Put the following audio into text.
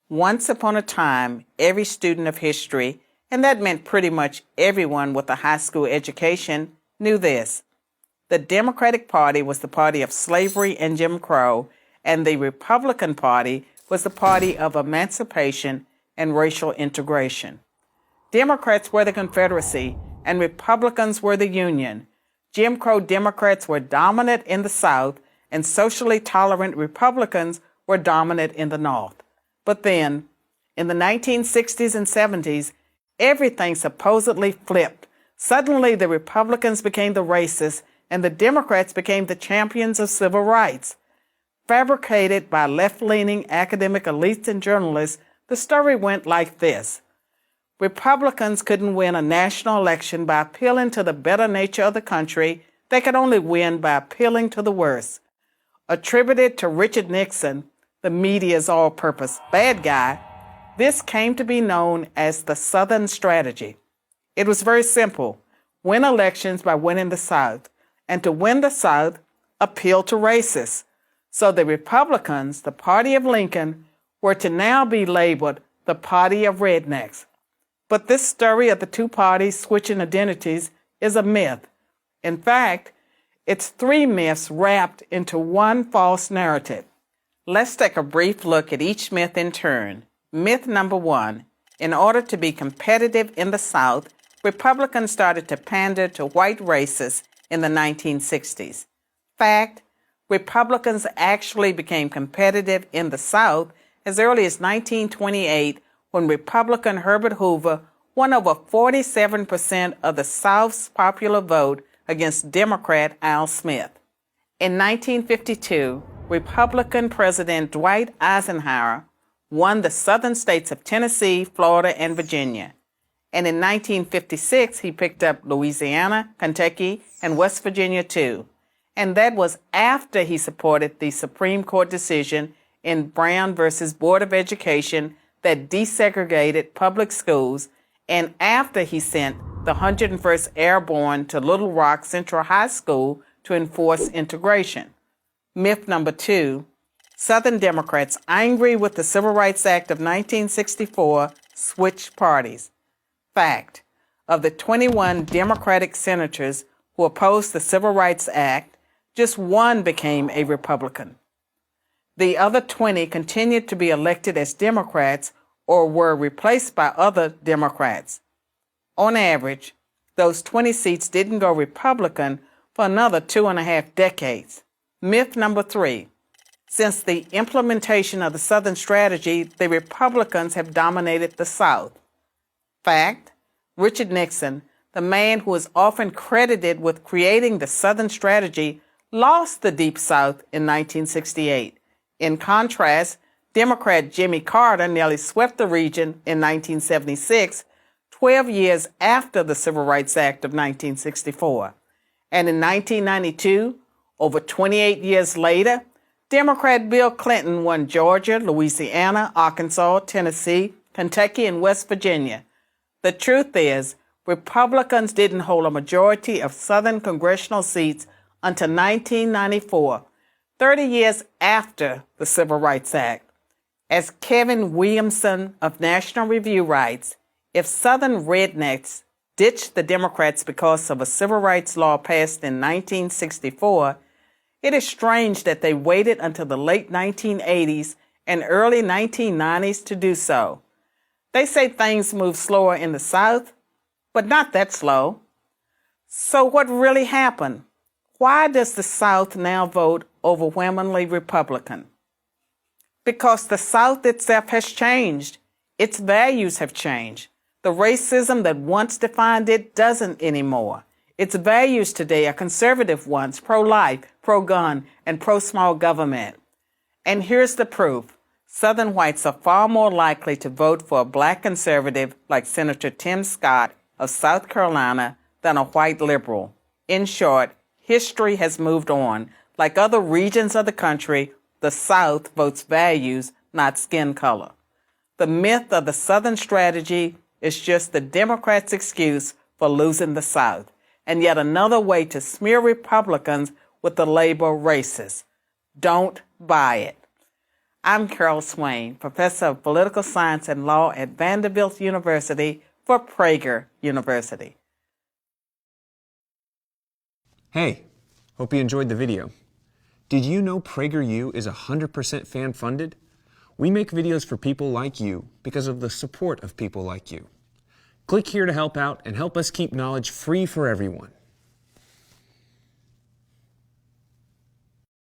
Once upon a time, every student of history, and that meant pretty much everyone with a high school education, knew this. The Democratic Party was the party of slavery and Jim Crow, and the Republican Party was the party of emancipation and racial integration. Democrats were the Confederacy, and Republicans were the Union. Jim Crow Democrats were dominant in the South, and socially tolerant Republicans were dominant in the North. But then, in the 1960s and 70s, everything supposedly flipped. Suddenly, the Republicans became the racists, and the Democrats became the champions of civil rights. Fabricated by left-leaning academic elites and journalists, the story went like this. Republicans couldn't win a national election by appealing to the better nature of the country. They could only win by appealing to the worst. Attributed to Richard Nixon, the media's all-purpose bad guy, this came to be known as the Southern Strategy. It was very simple. Win elections by winning the South. And to win the South, appeal to racists. So the Republicans, the party of Lincoln, were to now be labeled the party of rednecks. But this story of the two parties switching identities is a myth. In fact, it's three myths wrapped into one false narrative. Let's take a brief look at each myth in turn. Myth number one, in order to be competitive in the South, Republicans started to pander to white racists in the 1960s. Fact, Republicans actually became competitive in the South as early as 1928 when Republican Herbert Hoover won over 47% of the South's popular vote against Democrat Al Smith. In 1952, Republican President Dwight Eisenhower won the southern states of Tennessee, Florida, and Virginia. And in 1956, he picked up Louisiana, Kentucky, and West Virginia too. And that was after he supported the Supreme Court decision in Brown versus Board of Education that desegregated public schools, and after he sent the 101st Airborne to Little Rock Central High School to enforce integration. Myth number two, Southern Democrats, angry with the Civil Rights Act of 1964, switched parties. Fact, of the 21 Democratic senators who opposed the Civil Rights Act, just one became a Republican. The other 20 continued to be elected as Democrats or were replaced by other Democrats. On average, those 20 seats didn't go Republican for another 2.5 decades. Myth number three, since the implementation of the Southern Strategy, the Republicans have dominated the South. Fact, Richard Nixon, the man who is often credited with creating the Southern Strategy, lost the Deep South in 1968. In contrast, Democrat Jimmy Carter nearly swept the region in 1976, 12 years after the Civil Rights Act of 1964. And in 1992, over 28 years later, Democrat Bill Clinton won Georgia, Louisiana, Arkansas, Tennessee, Kentucky, and West Virginia. The truth is, Republicans didn't hold a majority of Southern congressional seats until 1994, 30 years after the Civil Rights Act. As Kevin Williamson of National Review writes, if Southern rednecks ditched the Democrats because of a civil rights law passed in 1964, it is strange that they waited until the late 1980s and early 1990s to do so. They say things move slower in the South, but not that slow. So what really happened? Why does the South now vote overwhelmingly Republican? Because the South itself has changed. Its values have changed. The racism that once defined it doesn't anymore. Its values today are conservative ones, pro-life, pro-gun, and pro-small government. And here's the proof. Southern whites are far more likely to vote for a black conservative like Senator Tim Scott of South Carolina than a white liberal. In short, history has moved on. Like other regions of the country, the South votes values, not skin color. The myth of the Southern Strategy is just the Democrats' excuse for losing the South, and yet another way to smear Republicans with the label racist. Don't buy it. I'm Carol Swain, Professor of Political Science and Law at Vanderbilt University for Prager University. Hey, hope you enjoyed the video. Did you know PragerU is 100% fan-funded? We make videos for people like you because of the support of people like you. Click here to help out and help us keep knowledge free for everyone.